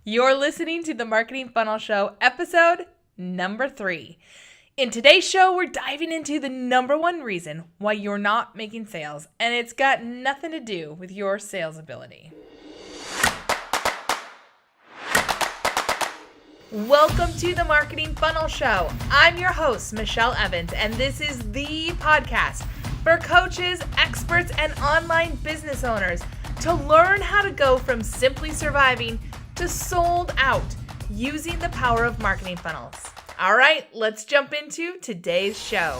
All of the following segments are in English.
You're listening to the Marketing Funnel Show, episode number 3. In today's show, we're diving into the number one reason why you're not making sales, and it's got nothing to do with your sales ability. Welcome to the Marketing Funnel Show. I'm your host, Michelle Evans, and this is the podcast for coaches, experts, and online business owners to learn how to go from simply surviving to sold out using the power of marketing funnels. All right, let's jump into today's show.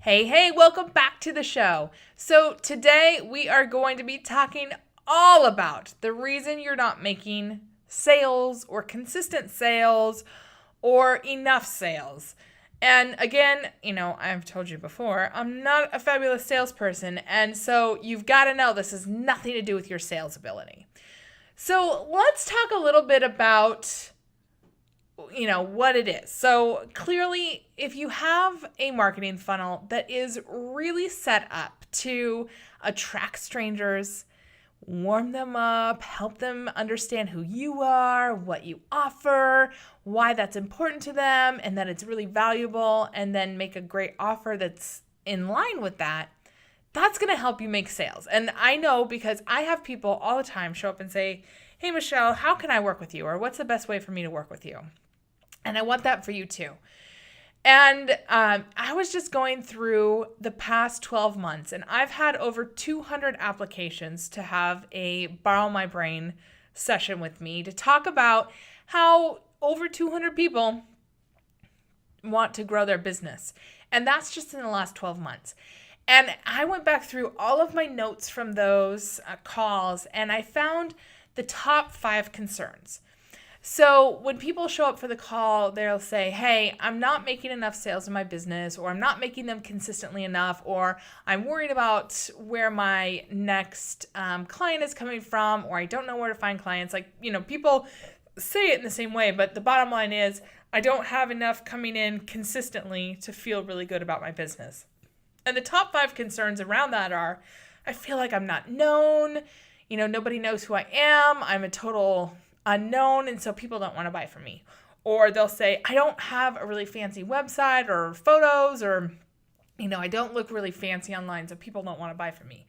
Hey, welcome back to the show. So today we are going to be talking all about the reason you're not making sales or consistent sales or enough sales. And again, I've told you before, I'm not a fabulous salesperson. And so you've got to know this has nothing to do with your sales ability. So let's talk a little bit about, what it is. So clearly, if you have a marketing funnel that is really set up to attract strangers, warm them up, help them understand who you are, what you offer, why that's important to them, and that it's really valuable, and then make a great offer that's in line with that, that's going to help you make sales. And I know because I have people all the time show up and say, hey, Michelle, how can I work with you? Or what's the best way for me to work with you? And I want that for you too. And I was just going through the past 12 months, and I've had over 200 applications to have a Borrow My Brain session with me to talk about how over 200 people want to grow their business. And that's just in the last 12 months. And I went back through all of my notes from those calls, and I found the top 5 concerns. So when people show up for the call, they'll say, hey, I'm not making enough sales in my business, or I'm not making them consistently enough, or I'm worried about where my next client is coming from, or I don't know where to find clients. People say it in the same way, but the bottom line is I don't have enough coming in consistently to feel really good about my business. And the top 5 concerns around that are, I feel like I'm not known, nobody knows who I am, I'm a total unknown, and so people don't want to buy from me. Or they'll say, I don't have a really fancy website or photos, or, I don't look really fancy online, so people don't want to buy from me.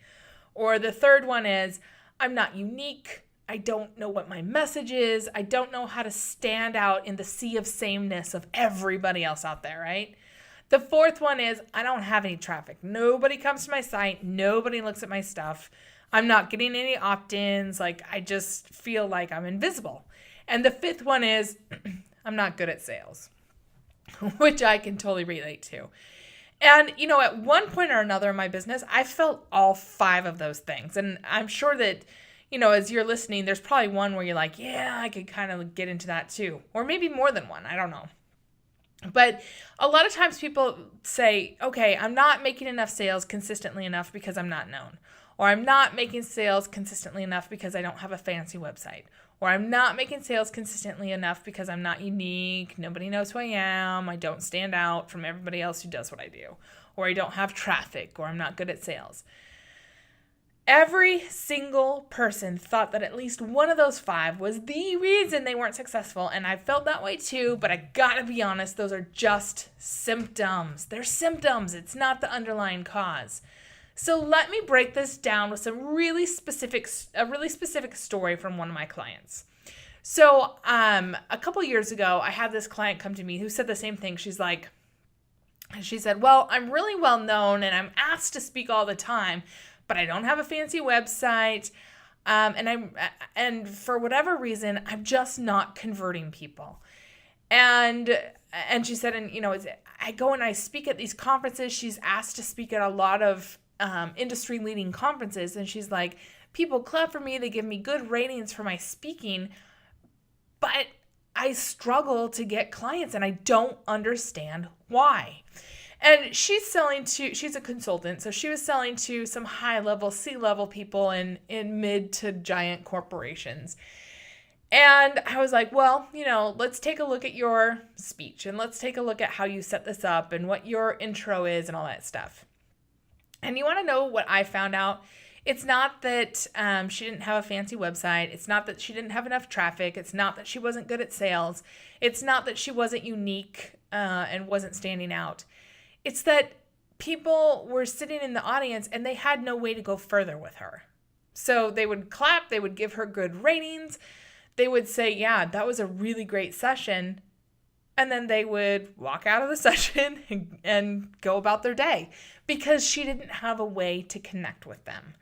Or the third one is, I'm not unique. I don't know what my message is. I don't know how to stand out in the sea of sameness of everybody else out there, right? The fourth one is, I don't have any traffic. Nobody comes to my site. Nobody looks at my stuff. I'm not getting any opt-ins. I just feel like I'm invisible. And the fifth one is, I'm not good at sales, which I can totally relate to. And, at one point or another in my business, I felt all 5 of those things. And I'm sure that, as you're listening, there's probably one where you're like, yeah, I could kind of get into that too. Or maybe more than one. I don't know. But a lot of times people say, okay, I'm not making enough sales consistently enough because I'm not known. Or I'm not making sales consistently enough because I don't have a fancy website. Or I'm not making sales consistently enough because I'm not unique. Nobody knows who I am. I don't stand out from everybody else who does what I do. Or I don't have traffic. Or I'm not good at sales. Every single person thought that at least one of those 5 was the reason they weren't successful. And I felt that way too, but I gotta be honest, those are just symptoms. They're symptoms. It's not the underlying cause. So let me break this down with a really specific story from one of my clients. So a couple years ago, I had this client come to me who said the same thing. She said, well, I'm really well known and I'm asked to speak all the time, but I don't have a fancy website. And for whatever reason, I'm just not converting people. And she said, I go and I speak at these conferences. She's asked to speak at a lot of industry leading conferences. And she's like, people clap for me. They give me good ratings for my speaking, but I struggle to get clients and I don't understand why. And she's a consultant. So she was selling to some high level, C-level people in mid to giant corporations. And I was like, well, let's take a look at your speech and let's take a look at how you set this up and what your intro is and all that stuff. And you want to know what I found out It's not that she didn't have a fancy website. It's not that she didn't have enough traffic. It's not that she wasn't good at sales. It's not that she wasn't unique and wasn't standing out. It's that people were sitting in the audience and they had no way to go further with her. So they would clap, they would give her good ratings, they would say, yeah, that was a really great session, and then they would walk out of the session and go about their day because she didn't have a way to connect with them.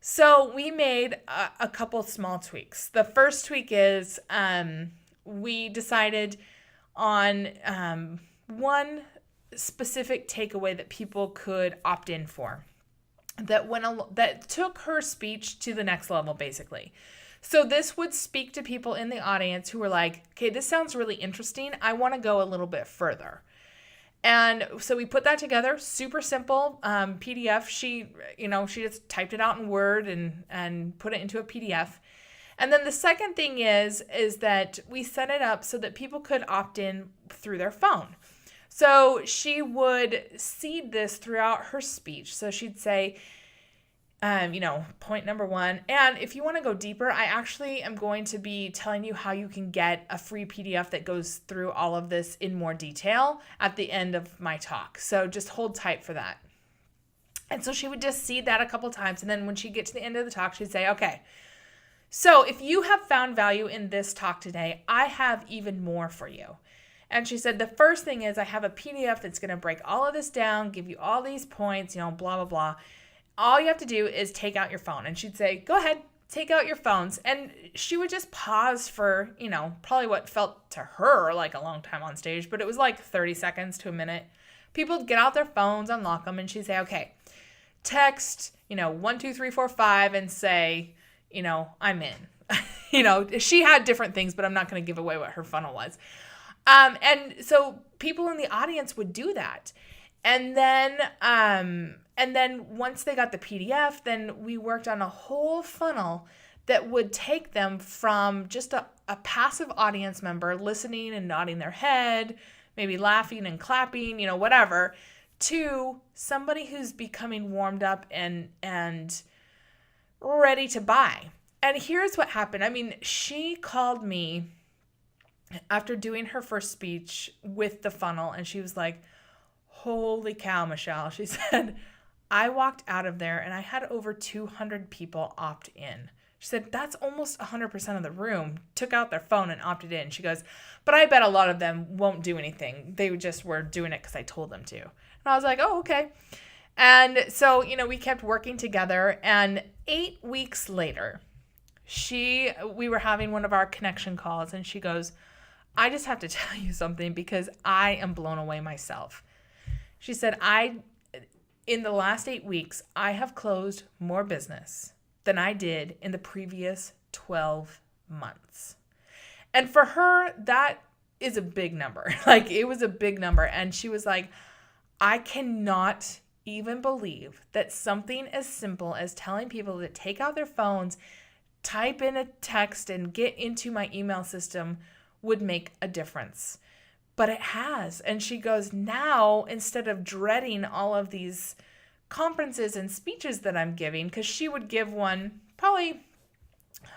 So we made a couple small tweaks. The first tweak is we decided on one specific takeaway that people could opt in for that took her speech to the next level, basically. So this would speak to people in the audience who were like, okay, this sounds really interesting. I want to go a little bit further. And so we put that together, super simple PDF. She just typed it out in Word and put it into a PDF. And then the second thing is that we set it up so that people could opt in through their phone. So she would seed this throughout her speech. So she'd say, point number 1. And if you want to go deeper, I actually am going to be telling you how you can get a free PDF that goes through all of this in more detail at the end of my talk. So just hold tight for that. And so she would just seed that a couple times. And then when she'd get to the end of the talk, she'd say, okay, so if you have found value in this talk today, I have even more for you. And she said, the first thing is I have a PDF that's going to break all of this down, give you all these points, blah, blah, blah. All you have to do is take out your phone. And she'd say, go ahead, take out your phones. And she would just pause for, probably what felt to her like a long time on stage, but it was like 30 seconds to a minute. People would get out their phones, unlock them, and she'd say, okay, text, 1, 2, 3, 4, 5, and say, I'm in. She had different things, but I'm not going to give away what her funnel was. And so people in the audience would do that. And then once they got the PDF, then we worked on a whole funnel that would take them from just a passive audience member listening and nodding their head, maybe laughing and clapping, whatever, to somebody who's becoming warmed up and ready to buy. And here's what happened. I mean, she called me after doing her first speech with the funnel, and she was like, holy cow, Michelle. She said, I walked out of there and I had over 200 people opt in. She said, that's almost 100% of the room took out their phone and opted in. She goes, but I bet a lot of them won't do anything. They just were doing it because I told them to. And I was like, oh, okay. And so, we kept working together, and 8 weeks later, we were having one of our connection calls, and she goes, I just have to tell you something because I am blown away myself. She said, in the last 8 weeks, I have closed more business than I did in the previous 12 months. And for her, that is a big number. Like, it was a big number. And she was like, I cannot even believe that something as simple as telling people to take out their phones, type in a text, and get into my email system would make a difference. But it has. And she goes, now, instead of dreading all of these conferences and speeches that I'm giving, because she would give one probably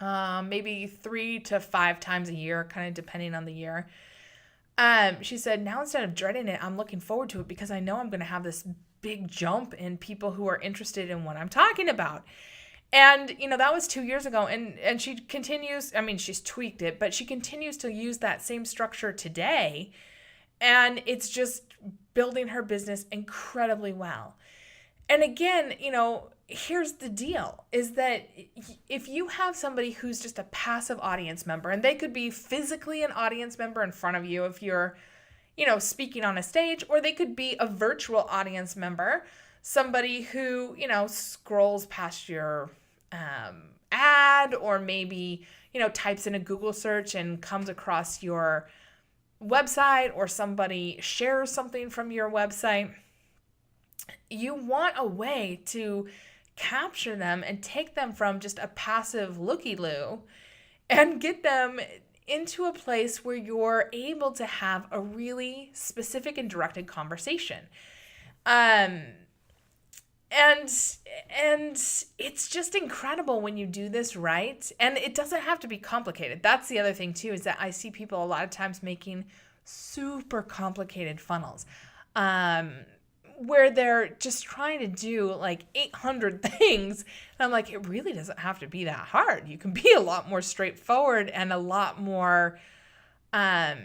maybe 3 to 5 times a year, kind of depending on the year. She said, now instead of dreading it, I'm looking forward to it because I know I'm going to have this big jump in people who are interested in what I'm talking about. And, that was 2 years ago. And she continues, she's tweaked it, but she continues to use that same structure today. And it's just building her business incredibly well. And again, here's the deal, is that if you have somebody who's just a passive audience member, and they could be physically an audience member in front of you if you're, speaking on a stage, or they could be a virtual audience member, somebody who, scrolls past your ad, or maybe, types in a Google search and comes across your website, or somebody shares something from your website. You want a way to capture them and take them from just a passive looky-loo and get them into a place where you're able to have a really specific and directed conversation. And it's just incredible when you do this right. And it doesn't have to be complicated. That's the other thing too, is that I see people a lot of times making super complicated funnels. Where they're just trying to do like 800 things. And I'm like, it really doesn't have to be that hard. You can be a lot more straightforward and a lot more, a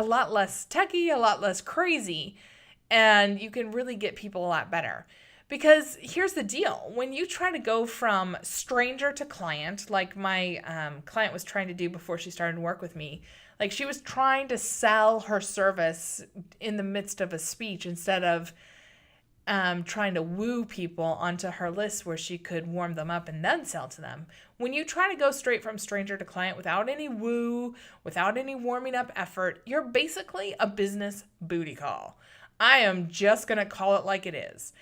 lot less techy, a lot less crazy. And you can really get people a lot better. Because here's the deal. When you try to go from stranger to client, like my client was trying to do before she started to work with me, like she was trying to sell her service in the midst of a speech instead of trying to woo people onto her list where she could warm them up and then sell to them. When you try to go straight from stranger to client without any woo, without any warming up effort, you're basically a business booty call. I am just going to call it like it is.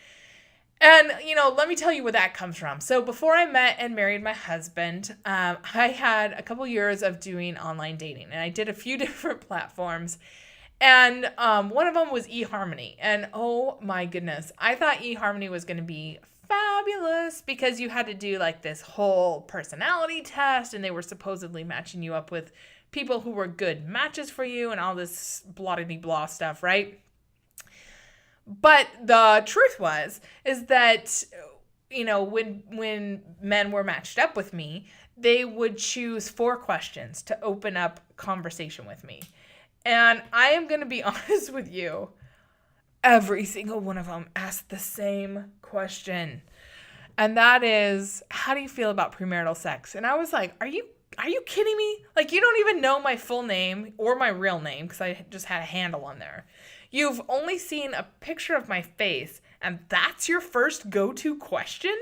And, let me tell you where that comes from. So before I met and married my husband, I had a couple years of doing online dating. And I did a few different platforms. And one of them was eHarmony. And oh my goodness, I thought eHarmony was going to be fabulous because you had to do like this whole personality test. And they were supposedly matching you up with people who were good matches for you and all this blah-de-blah stuff, right? But the truth is that, when men were matched up with me, they would choose 4 questions to open up conversation with me. And I am going to be honest with you. Every single one of them asked the same question. And that is, how do you feel about premarital sex? And I was like, are you kidding me? Like, you don't even know my full name or my real name because I just had a handle on there. You've only seen a picture of my face, and that's your first go-to question?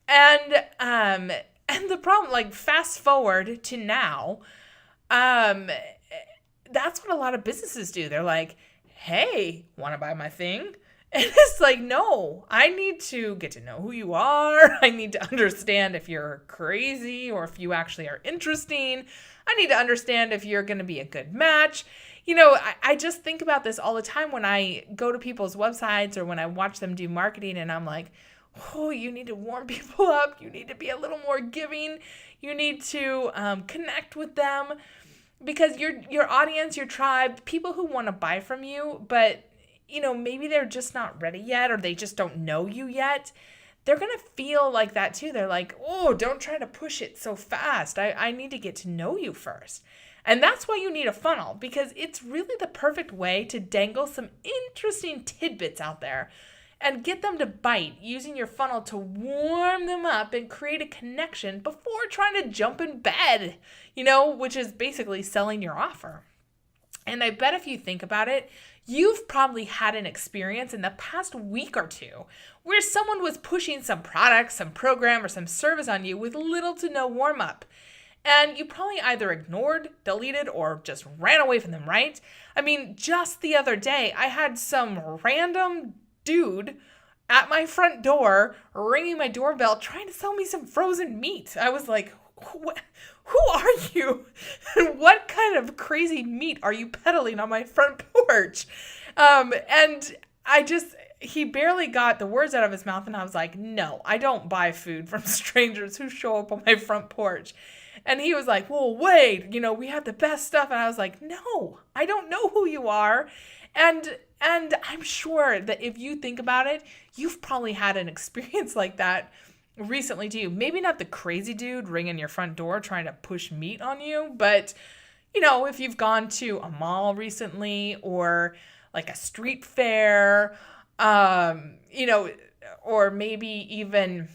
And the problem, like, fast forward to now, that's what a lot of businesses do. They're like, hey, want to buy my thing? And it's like, no, I need to get to know who you are. I need to understand if you're crazy or if you actually are interesting. I need to understand if you're going to be a good match. I just think about this all the time when I go to people's websites or when I watch them do marketing, and I'm like, oh, you need to warm people up. You need to be a little more giving. You need to connect with them because your audience, your tribe, people who want to buy from you, but maybe they're just not ready yet or they just don't know you yet. They're going to feel like that too. They're like, oh, don't try to push it so fast. I need to get to know you first. And that's why you need a funnel, because it's really the perfect way to dangle some interesting tidbits out there and get them to bite using your funnel to warm them up and create a connection before trying to jump in bed, which is basically selling your offer. And I bet if you think about it, you've probably had an experience in the past week or two where someone was pushing some product, some program, or some service on you with little to no warm-up. And you probably either ignored, deleted, or just ran away from them, right? I mean, just the other day, I had some random dude at my front door ringing my doorbell trying to sell me some frozen meat. I was like, who are you? And what kind of crazy meat are you peddling on my front porch? And he barely got the words out of his mouth, and I was like, no, I don't buy food from strangers who show up on my front porch. And he was like, well, wait, we have the best stuff. And I was like, no, I don't know who you are. And I'm sure that if you think about it, you've probably had an experience like that recently too. Maybe not the crazy dude ringing your front door trying to push meat on you, but if you've gone to a mall recently or like a street fair, or maybe even,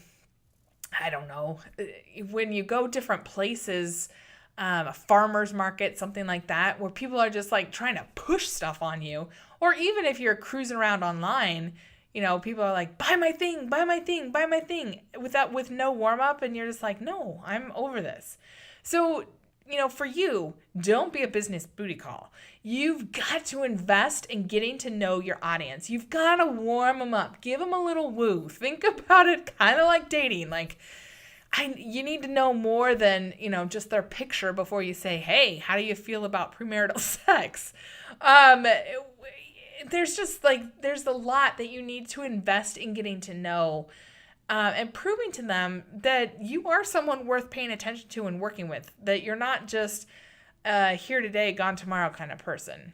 I don't know, when you go different places, a farmer's market, something like that, where people are just like trying to push stuff on you, or even if you're cruising around online, people are like, buy my thing, buy my thing, buy my thing, with no warm up, and you're just like, no, I'm over this. So, for you, don't be a business booty call. You've got to invest in getting to know your audience. You've got to warm them up, give them a little woo. Think about it kind of like dating, like. You need to know more than, just their picture before you say, hey, how do you feel about premarital sex? there's a lot that you need to invest in getting to know, and proving to them that you are someone worth paying attention to and working with, that you're not just here today, gone tomorrow kind of person.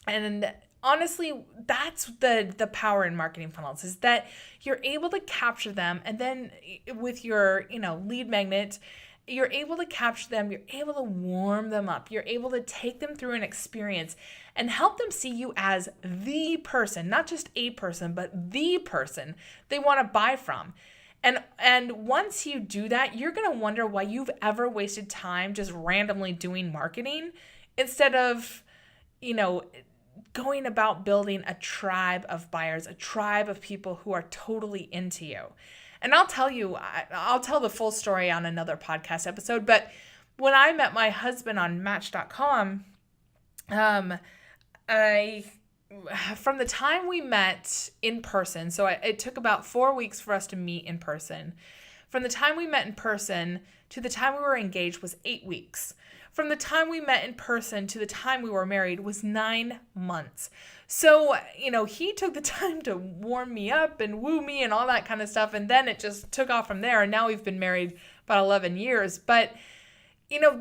And honestly, that's the power in marketing funnels, is that you're able to capture them, and then with your, lead magnet, you're able to capture them, you're able to warm them up, you're able to take them through an experience and help them see you as the person, not just a person, but the person they want to buy from. And once you do that, you're going to wonder why you've ever wasted time just randomly doing marketing instead of, going about building a tribe of buyers, a tribe of people who are totally into you. And I'll tell the full story on another podcast episode, but when I met my husband on Match.com, from the time we met in person, so it took about 4 weeks for us to meet in person. From the time we met in person to the time we were engaged was 8 weeks. From the time we met in person to the time we were married was 9 months. So, he took the time to warm me up and woo me and all that kind of stuff. And then it just took off from there. And now we've been married about 11 years. But,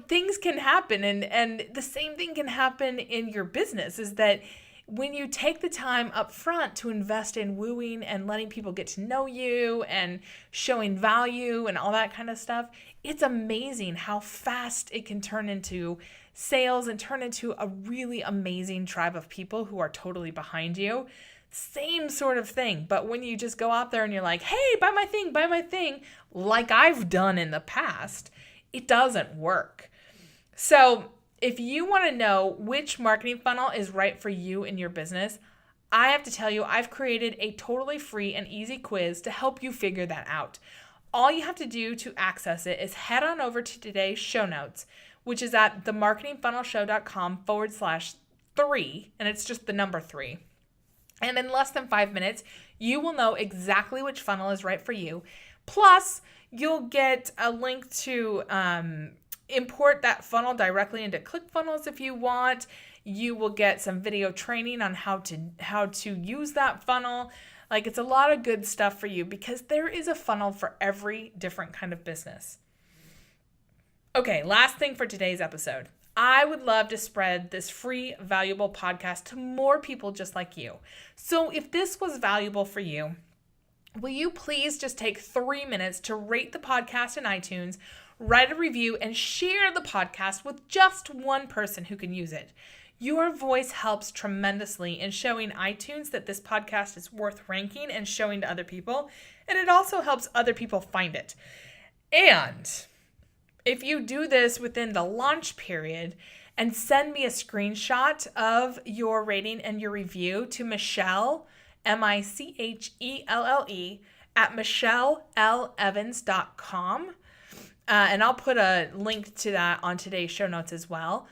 things can happen. And the same thing can happen in your business, is that when you take the time up front to invest in wooing and letting people get to know you and showing value and all that kind of stuff, it's amazing how fast it can turn into sales and turn into a really amazing tribe of people who are totally behind you. Same sort of thing. But when you just go out there and you're like, hey, buy my thing, like I've done in the past, it doesn't work. So if you want to know which marketing funnel is right for you in your business, I have to tell you, I've created a totally free and easy quiz to help you figure that out. All you have to do to access it is head on over to today's show notes, which is at themarketingfunnelshow.com/3, and it's just the number 3. And in less than 5 minutes, you will know exactly which funnel is right for you. Plus, you'll get a link to import that funnel directly into ClickFunnels if you want. You will get some video training on how to use that funnel. Like, it's a lot of good stuff for you, because there is a funnel for every different kind of business. Okay, last thing for today's episode. I would love to spread this free, valuable podcast to more people just like you. So if this was valuable for you, will you please just take 3 minutes to rate the podcast in iTunes, write a review, and share the podcast with just one person who can use it? Your voice helps tremendously in showing iTunes that this podcast is worth ranking and showing to other people, and it also helps other people find it. And if you do this within the launch period and send me a screenshot of your rating and your review to Michelle, Michelle, at michellelevans.com, and I'll put a link to that on today's show notes as well,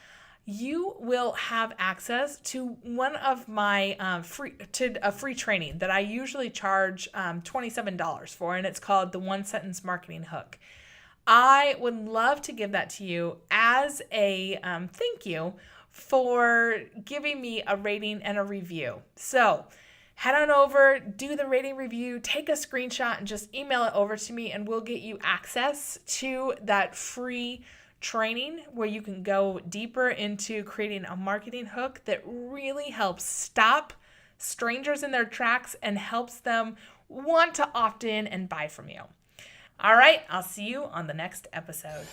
you will have access to one of my a free training that I usually charge $27 for, and it's called the One Sentence Marketing Hook. I would love to give that to you as a thank you for giving me a rating and a review. So head on over, do the rating review, take a screenshot, and just email it over to me, and we'll get you access to that free training where you can go deeper into creating a marketing hook that really helps stop strangers in their tracks and helps them want to opt in and buy from you. All right, I'll see you on the next episode.